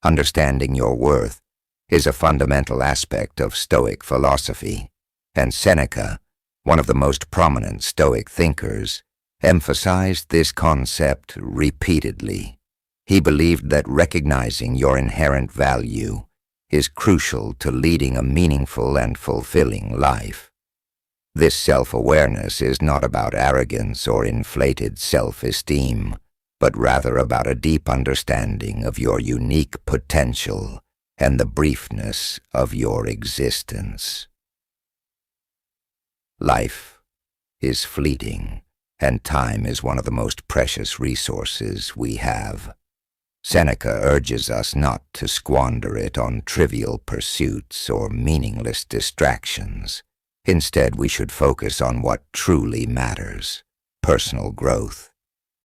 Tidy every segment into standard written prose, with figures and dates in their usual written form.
Understanding your worth is a fundamental aspect of Stoic philosophy, and Seneca, one of the most prominent Stoic thinkers, emphasized this concept repeatedly. He believed that recognizing your inherent value is crucial to leading a meaningful and fulfilling life. This self-awareness is not about arrogance or inflated self-esteem, but rather about a deep understanding of your unique potential and the briefness of your existence. Life is fleeting, and time is one of the most precious resources we have. Seneca urges us not to squander it on trivial pursuits or meaningless distractions. Instead, we should focus on what truly matters: personal growth,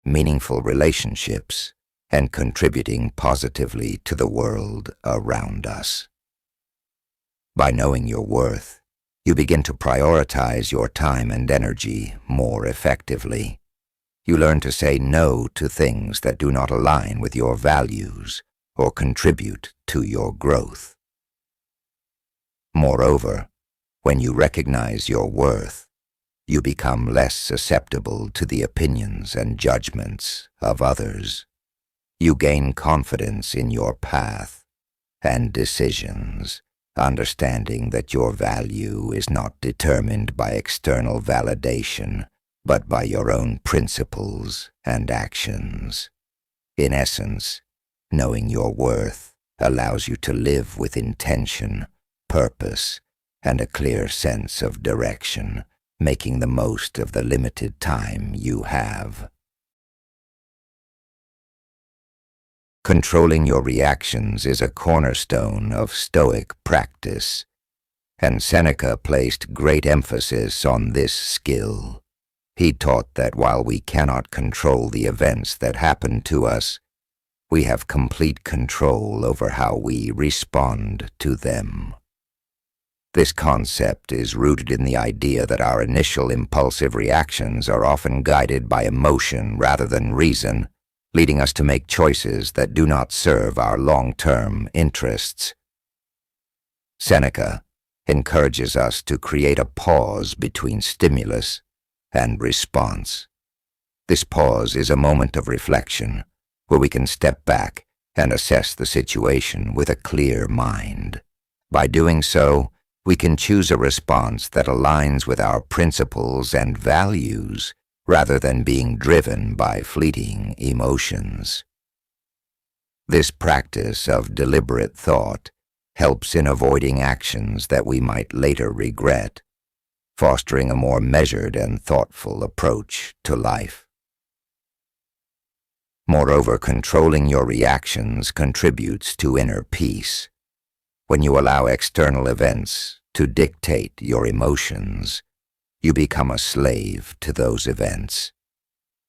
meaningful relationships, and contributing positively to the world around us. By knowing your worth, you begin to prioritize your time and energy more effectively. You learn to say no to things that do not align with your values or contribute to your growth. Moreover, when you recognize your worth, you become less susceptible to the opinions and judgments of others. You gain confidence in your path and decisions, understanding that your value is not determined by external validation, but by your own principles and actions. In essence, knowing your worth allows you to live with intention, purpose, and a clear sense of direction, making the most of the limited time you have. Controlling your reactions is a cornerstone of Stoic practice, and Seneca placed great emphasis on this skill. He taught that while we cannot control the events that happen to us, we have complete control over how we respond to them. This concept is rooted in the idea that our initial impulsive reactions are often guided by emotion rather than reason, leading us to make choices that do not serve our long-term interests. Seneca encourages us to create a pause between stimulus and response. This pause is a moment of reflection, where we can step back and assess the situation with a clear mind. By doing so, we can choose a response that aligns with our principles and values, rather than being driven by fleeting emotions. This practice of deliberate thought helps in avoiding actions that we might later regret, fostering a more measured and thoughtful approach to life. Moreover, controlling your reactions contributes to inner peace. When you allow external events to dictate your emotions, you become a slave to those events.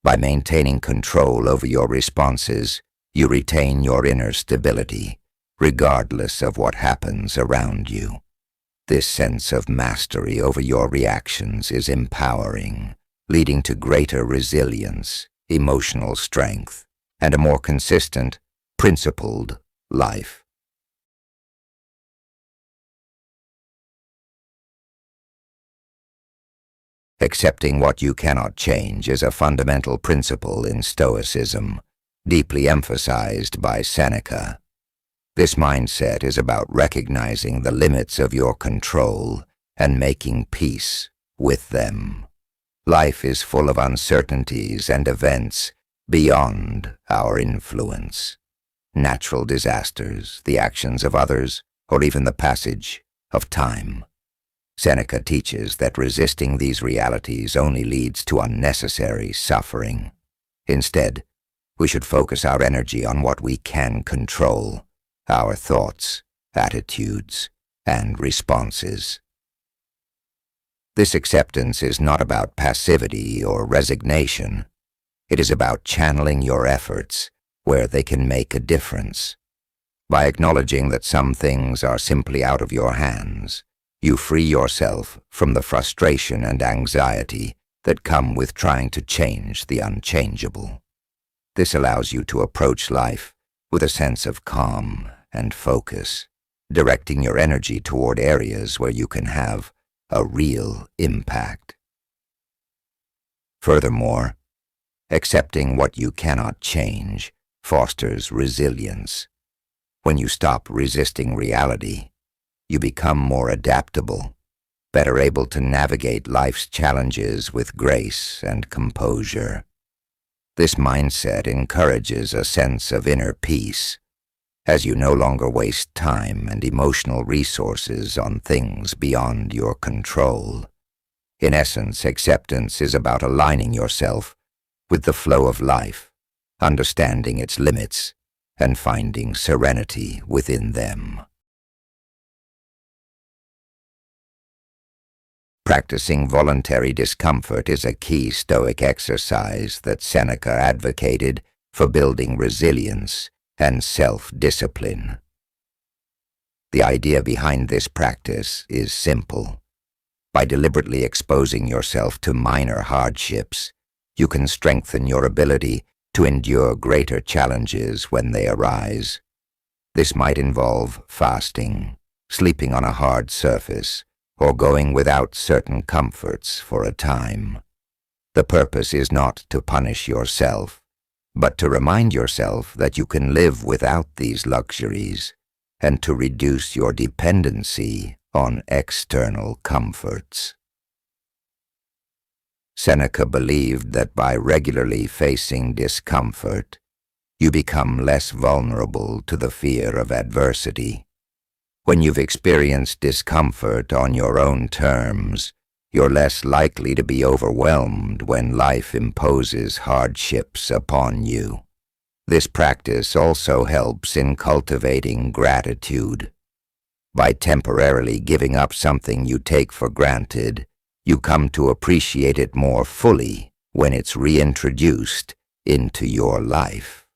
By maintaining control over your responses, you retain your inner stability, regardless of what happens around you. This sense of mastery over your reactions is empowering, leading to greater resilience, emotional strength, and a more consistent, principled life. Accepting what you cannot change is a fundamental principle in Stoicism, deeply emphasized by Seneca. This mindset is about recognizing the limits of your control and making peace with them. Life is full of uncertainties and events beyond our influence. Natural disasters, the actions of others, or even the passage of time. Seneca teaches that resisting these realities only leads to unnecessary suffering. Instead, we should focus our energy on what we can control: our thoughts, attitudes, and responses. This acceptance is not about passivity or resignation. It is about channeling your efforts where they can make a difference. By acknowledging that some things are simply out of your hands, you free yourself from the frustration and anxiety that come with trying to change the unchangeable. This allows you to approach life with a sense of calm and focus, directing your energy toward areas where you can have a real impact. Furthermore, accepting what you cannot change fosters resilience. When you stop resisting reality, you become more adaptable, better able to navigate life's challenges with grace and composure. This mindset encourages a sense of inner peace, as you no longer waste time and emotional resources on things beyond your control. In essence, acceptance is about aligning yourself with the flow of life, understanding its limits, and finding serenity within them. Practicing voluntary discomfort is a key Stoic exercise that Seneca advocated for building resilience and self-discipline. The idea behind this practice is simple. By deliberately exposing yourself to minor hardships, you can strengthen your ability to endure greater challenges when they arise. This might involve fasting, sleeping on a hard surface, or going without certain comforts for a time. The purpose is not to punish yourself, but to remind yourself that you can live without these luxuries and to reduce your dependency on external comforts. Seneca believed that by regularly facing discomfort, you become less vulnerable to the fear of adversity. When you've experienced discomfort on your own terms, you're less likely to be overwhelmed when life imposes hardships upon you. This practice also helps in cultivating gratitude. By temporarily giving up something you take for granted, you come to appreciate it more fully when it's reintroduced into your life.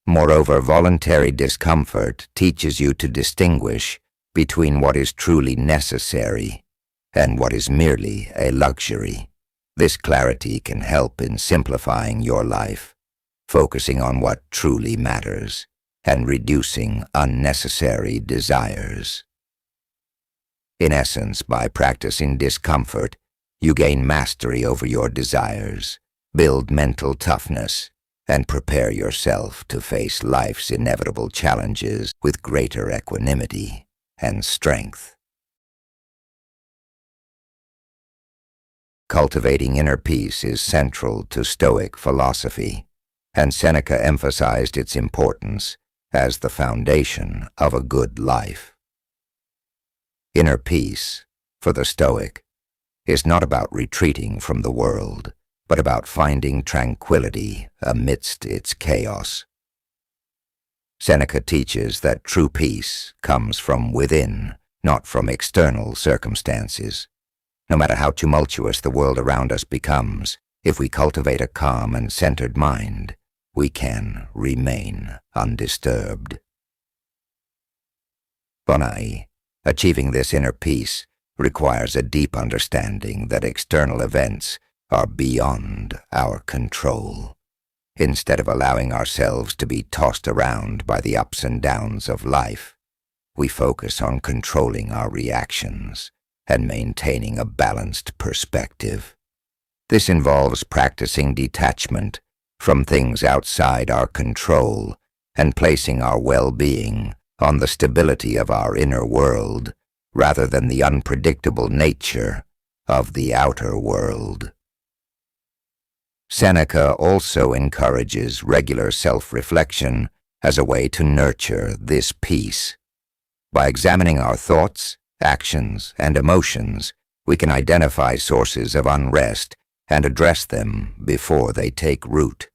Moreover, voluntary discomfort teaches you to distinguish between what is truly necessary and what is merely a luxury. This clarity can help in simplifying your life, focusing on what truly matters, and reducing unnecessary desires. In essence, by practicing discomfort, you gain mastery over your desires, build mental toughness, and prepare yourself to face life's inevitable challenges with greater equanimity and strength. Cultivating inner peace is central to Stoic philosophy, and Seneca emphasized its importance as the foundation of a good life. Inner peace, for the Stoic, is not about retreating from the world, but about finding tranquility amidst its chaos. Seneca teaches that true peace comes from within, not from external circumstances. No matter how tumultuous the world around us becomes, if we cultivate a calm and centered mind, we can remain undisturbed. Voluntary, achieving this inner peace requires a deep understanding that external events are beyond our control. Instead of allowing ourselves to be tossed around by the ups and downs of life, we focus on controlling our reactions and maintaining a balanced perspective. This involves practicing detachment from things outside our control and placing our well-being on the stability of our inner world rather than the unpredictable nature of the outer world. Seneca also encourages regular self-reflection as a way to nurture this peace. By examining our thoughts, actions, and emotions, we can identify sources of unrest and address them before they take root.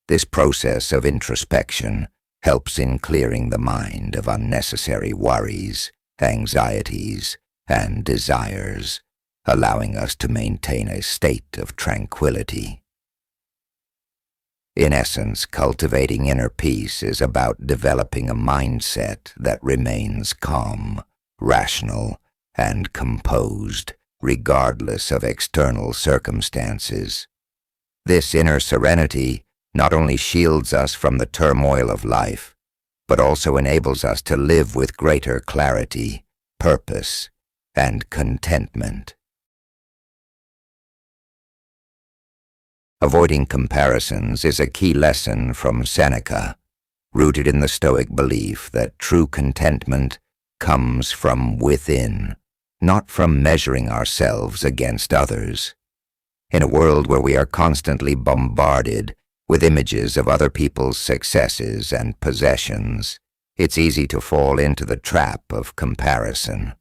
This process of introspection helps in clearing the mind of unnecessary worries, anxieties, and desires, allowing us to maintain a state of tranquility. In essence, cultivating inner peace is about developing a mindset that remains calm, rational, and composed, regardless of external circumstances. This inner serenity not only shields us from the turmoil of life, but also enables us to live with greater clarity, purpose, and contentment. Avoiding comparisons is a key lesson from Seneca, rooted in the Stoic belief that true contentment comes from within, not from measuring ourselves against others. In a world where we are constantly bombarded with images of other people's successes and possessions, it's easy to fall into the trap of comparison.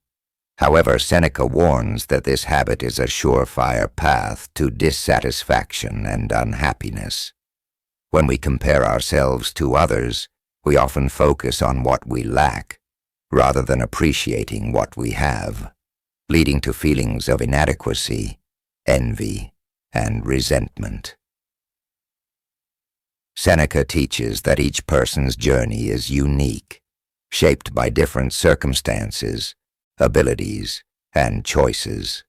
However, Seneca warns that this habit is a surefire path to dissatisfaction and unhappiness. When we compare ourselves to others, we often focus on what we lack, rather than appreciating what we have, leading to feelings of inadequacy, envy, and resentment. Seneca teaches that each person's journey is unique, shaped by different circumstances, abilities, and choices.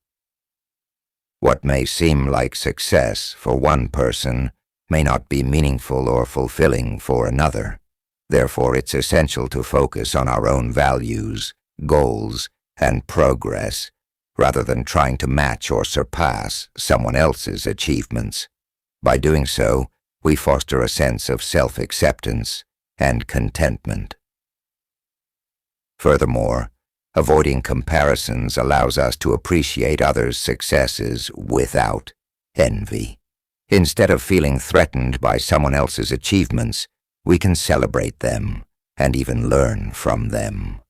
What may seem like success for one person may not be meaningful or fulfilling for another. Therefore, it's essential to focus on our own values, goals, and progress, rather than trying to match or surpass someone else's achievements. By doing so, we foster a sense of self-acceptance and contentment. Furthermore, avoiding comparisons allows us to appreciate others' successes without envy. Instead of feeling threatened by someone else's achievements, we can celebrate them and even learn from them.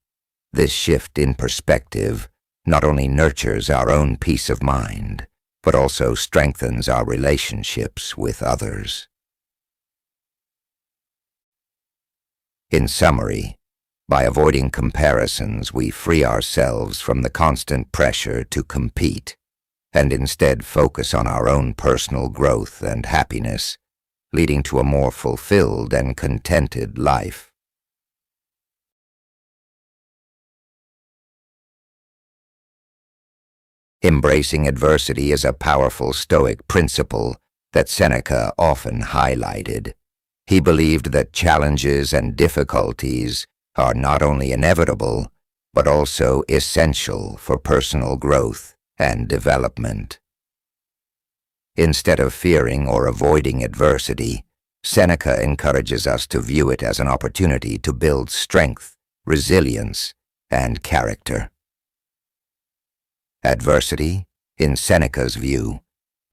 This shift in perspective not only nurtures our own peace of mind, but also strengthens our relationships with others. In summary, by avoiding comparisons, we free ourselves from the constant pressure to compete, and instead focus on our own personal growth and happiness, leading to a more fulfilled and contented life. Embracing adversity is a powerful Stoic principle that Seneca often highlighted. He believed that challenges and difficulties are not only inevitable, but also essential for personal growth and development. Instead of fearing or avoiding adversity, Seneca encourages us to view it as an opportunity to build strength, resilience, and character. Adversity, in Seneca's view,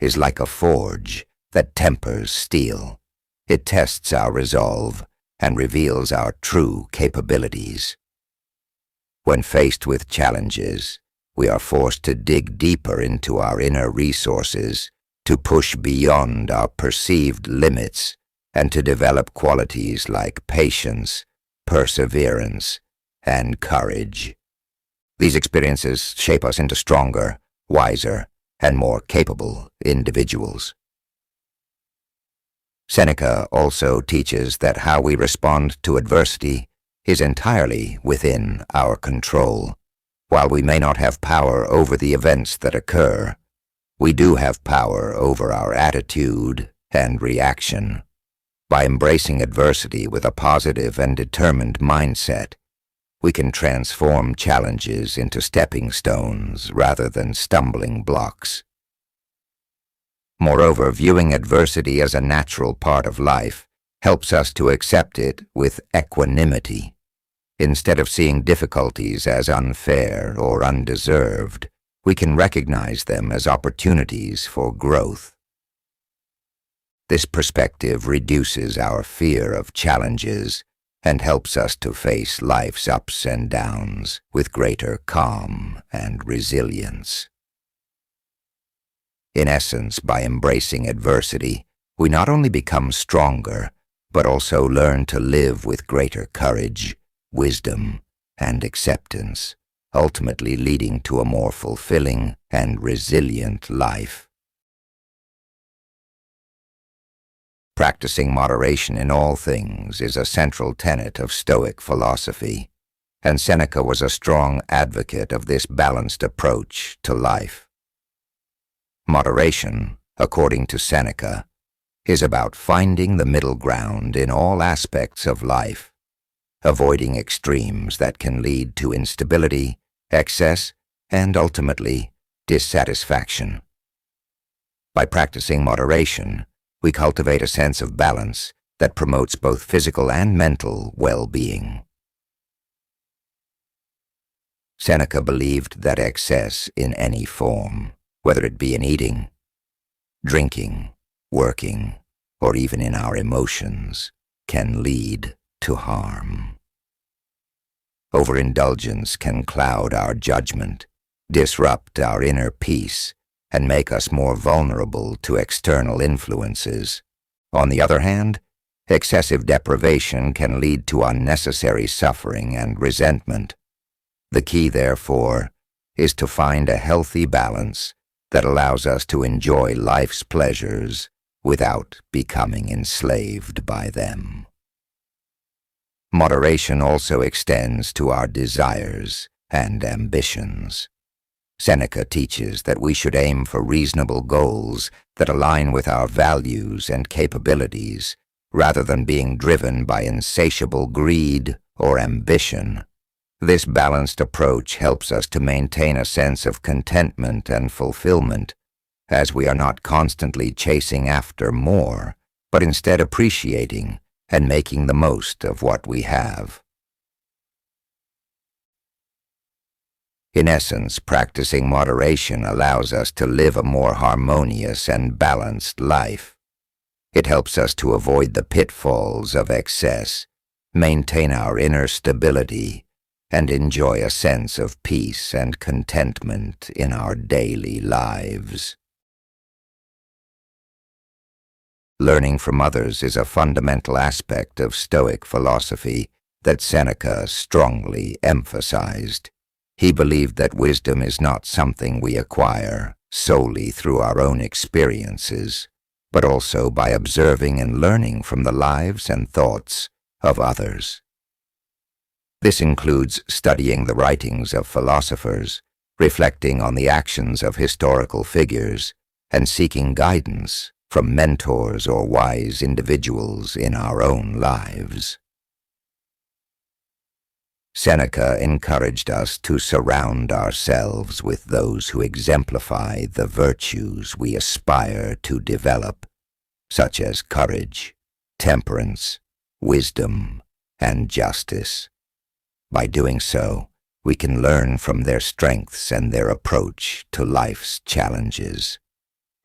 is like a forge that tempers steel. It tests our resolve and reveals our true capabilities. When faced with challenges, we are forced to dig deeper into our inner resources, to push beyond our perceived limits, and to develop qualities like patience, perseverance, and courage. These experiences shape us into stronger, wiser, and more capable individuals. Seneca also teaches that how we respond to adversity is entirely within our control. While we may not have power over the events that occur, we do have power over our attitude and reaction. By embracing adversity with a positive and determined mindset, we can transform challenges into stepping stones rather than stumbling blocks. Moreover, viewing adversity as a natural part of life helps us to accept it with equanimity. Instead of seeing difficulties as unfair or undeserved, we can recognize them as opportunities for growth. This perspective reduces our fear of challenges and helps us to face life's ups and downs with greater calm and resilience. In essence, by embracing adversity, we not only become stronger, but also learn to live with greater courage, wisdom, and acceptance, ultimately leading to a more fulfilling and resilient life. Practicing moderation in all things is a central tenet of Stoic philosophy, and Seneca was a strong advocate of this balanced approach to life. Moderation, according to Seneca, is about finding the middle ground in all aspects of life, avoiding extremes that can lead to instability, excess, and ultimately dissatisfaction. By practicing moderation, we cultivate a sense of balance that promotes both physical and mental well-being. Seneca believed that excess in any form, whether it be in eating, drinking, working, or even in our emotions, can lead to harm. Overindulgence can cloud our judgment, disrupt our inner peace, and make us more vulnerable to external influences. On the other hand, excessive deprivation can lead to unnecessary suffering and resentment. The key, therefore, is to find a healthy balance that allows us to enjoy life's pleasures without becoming enslaved by them. Moderation also extends to our desires and ambitions. Seneca teaches that we should aim for reasonable goals that align with our values and capabilities, rather than being driven by insatiable greed or ambition. This balanced approach helps us to maintain a sense of contentment and fulfillment, as we are not constantly chasing after more, but instead appreciating and making the most of what we have. In essence, practicing moderation allows us to live a more harmonious and balanced life. It helps us to avoid the pitfalls of excess, maintain our inner stability, and enjoy a sense of peace and contentment in our daily lives. Learning from others is a fundamental aspect of Stoic philosophy that Seneca strongly emphasized. He believed that wisdom is not something we acquire solely through our own experiences, but also by observing and learning from the lives and thoughts of others. This includes studying the writings of philosophers, reflecting on the actions of historical figures, and seeking guidance from mentors or wise individuals in our own lives. Seneca encouraged us to surround ourselves with those who exemplify the virtues we aspire to develop, such as courage, temperance, wisdom, and justice. By doing so, we can learn from their strengths and their approach to life's challenges.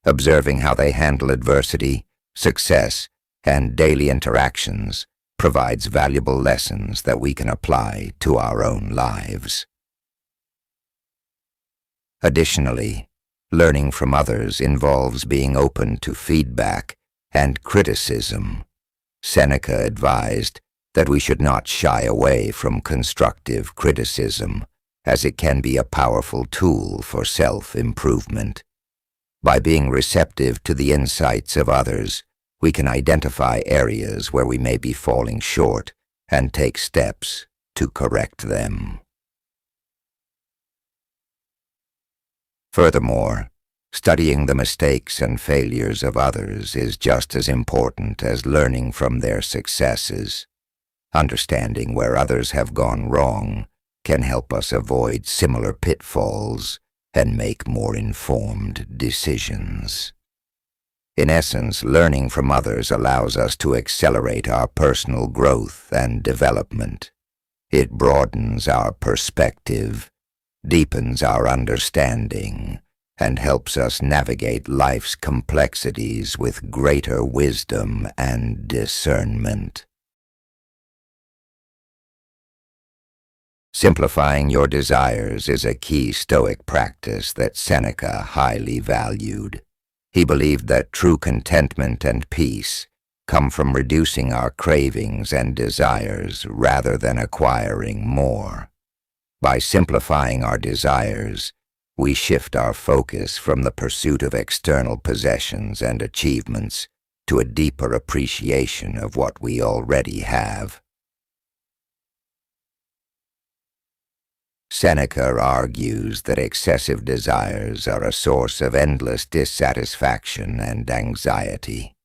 Observing how they handle adversity, success, and daily interactions provides valuable lessons that we can apply to our own lives. Additionally, learning from others involves being open to feedback and criticism. Seneca advised that we should not shy away from constructive criticism, as it can be a powerful tool for self-improvement. By being receptive to the insights of others, we can identify areas where we may be falling short and take steps to correct them. Furthermore, studying the mistakes and failures of others is just as important as learning from their successes. Understanding where others have gone wrong can help us avoid similar pitfalls and make more informed decisions. In essence, learning from others allows us to accelerate our personal growth and development. It broadens our perspective, deepens our understanding, and helps us navigate life's complexities with greater wisdom and discernment. Simplifying your desires is a key Stoic practice that Seneca highly valued. He believed that true contentment and peace come from reducing our cravings and desires rather than acquiring more. By simplifying our desires, we shift our focus from the pursuit of external possessions and achievements to a deeper appreciation of what we already have. Seneca argues that excessive desires are a source of endless dissatisfaction and anxiety.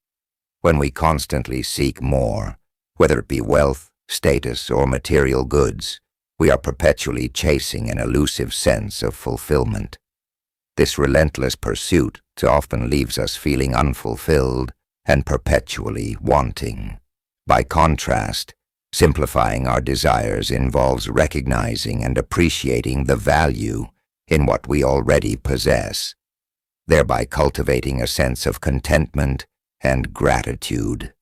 When we constantly seek more, whether it be wealth, status, or material goods, we are perpetually chasing an elusive sense of fulfillment. This relentless pursuit often leaves us feeling unfulfilled and perpetually wanting. By contrast, simplifying our desires involves recognizing and appreciating the value in what we already possess, thereby cultivating a sense of contentment and gratitude.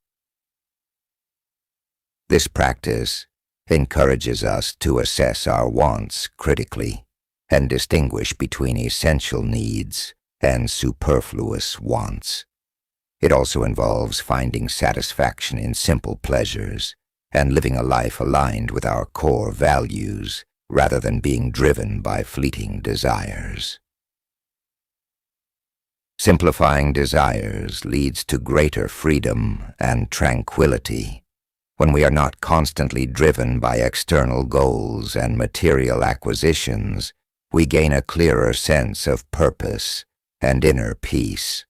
This practice encourages us to assess our wants critically and distinguish between essential needs and superfluous wants. It also involves finding satisfaction in simple pleasures and living a life aligned with our core values rather than being driven by fleeting desires. Simplifying desires leads to greater freedom and tranquility. When we are not constantly driven by external goals and material acquisitions, we gain a clearer sense of purpose and inner peace.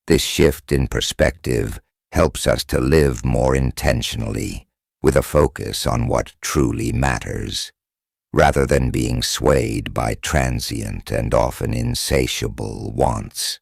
This shift in perspective helps us to live more intentionally, with a focus on what truly matters, rather than being swayed by transient and often insatiable wants.